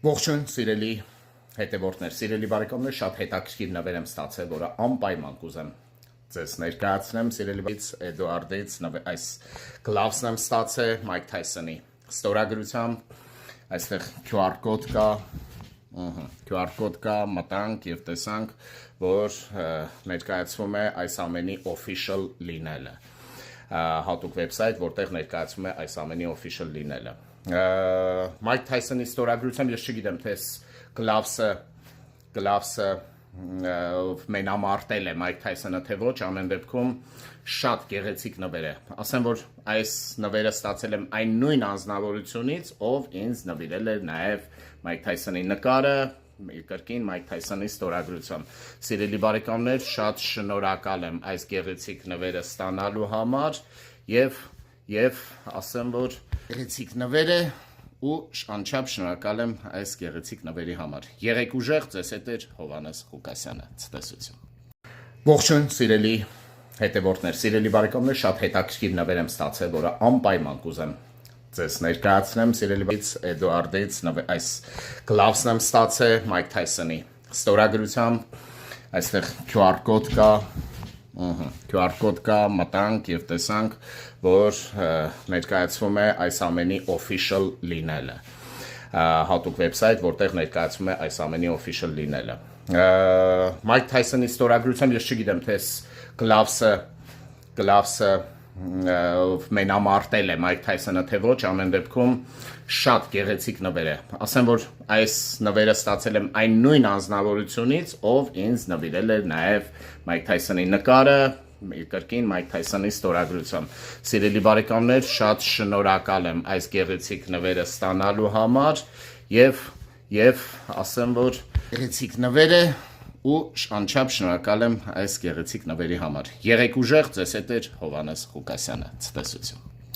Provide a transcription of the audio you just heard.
Ողջույն, սիրելի հետևորդներ, սիրելի բարեկամներ, շատ հետաքրքիր նվեր եմ ստացել, որը անպայման կուզեմ ձեզ ներկայացնեմ, սիրելի բարեկամներից Էդուարդից այս գլավսն եմ ստացել Մայք Թայսոնի ստորագրությամբ, այստեղ QR կոդ կա, QR կոդ կա, մտանք եւ տեսանք, որ ներկայացվում է այս ամենի official լինելը, հատուկ վեբսայթ, որտեղ ներկայացվում է այս ամենի official լինելը։ Մայք Թայսոնի ստորագրությամբ ես չգիտեմ, թե գլավսը մենամարտել է Մայք Թայսոնը, թե ոչ, ամեն դեպքում շատ գեղեցիկ նվեր է։ Ասեմ, որ այս նվերը ստացել եմ այն նույն անձնավորությունից, ով ինձ նվիրել է նաև Մայք Թայսոնի նկարը, կրկին Մայք Թայսոնի ստորագրությամբ։ Սիրելի բարեկամներ, շատ շնորհակալ եմ այս գեղեցիկ նվերը ստանալու համար եւ ասեմ, որ գեղեցիկ նվեր է ու անչափ շնորհակալ եմ այս գեղեցիկ նվերի համար։ Եղեք ուժեղ, ձեզ հետ է Հովհաննես Ղուկասյանը, ցտեսություն։ Ողջույն, սիրելի հետևորդներ, սիրելի բարեկամներ, շատ հետաքրքիր նվեր եմ ստացել, որը անպայման կուզեմ ձեզ ներկայացնեմ, սիրելի բարեկամներից Էդուարդից այս գլավսն եմ ստացել Մայք Թայսոնի ստորագրությամբ, այստեղ QR կոդ կա, QR կոդ կա, մտանք եւ տեսանք, որ ներկայացվում է այս ամենի official լինելը, հատուկ վեբսայթ, որտեղ ներկայացվում է այս ամենի official լինելը։ Մայք Թայսոնի ստորագրությամբ ես չգիտեմ, թե գլավսը մենամարտել է Մայք Թայսոնը, թե ոչ, ամեն դեպքում շատ գեղեցիկ նվեր է։ Ասեմ, որ այս նվերը ստացել եմ այն նույն անձնավորությունից, ով ինձ նվիրել է նաև Մայք Թայսոնի նկարը, կրկին Մայք Թայսոնի ստորագրությամբ։ Սիրելի բարեկամներ, շատ շնորհակալ եմ այս գեղեցիկ նվերը ստանալու համար եւ ասեմ, որ գեղեցիկ նվեր է ու անչափ շնորհակալ եմ այս գեղեցիկ նվերի համար։ Եղեք ուժեղ, ձեզ հետ է Հովհաննես Ղուկասյանը, ցտեսություն։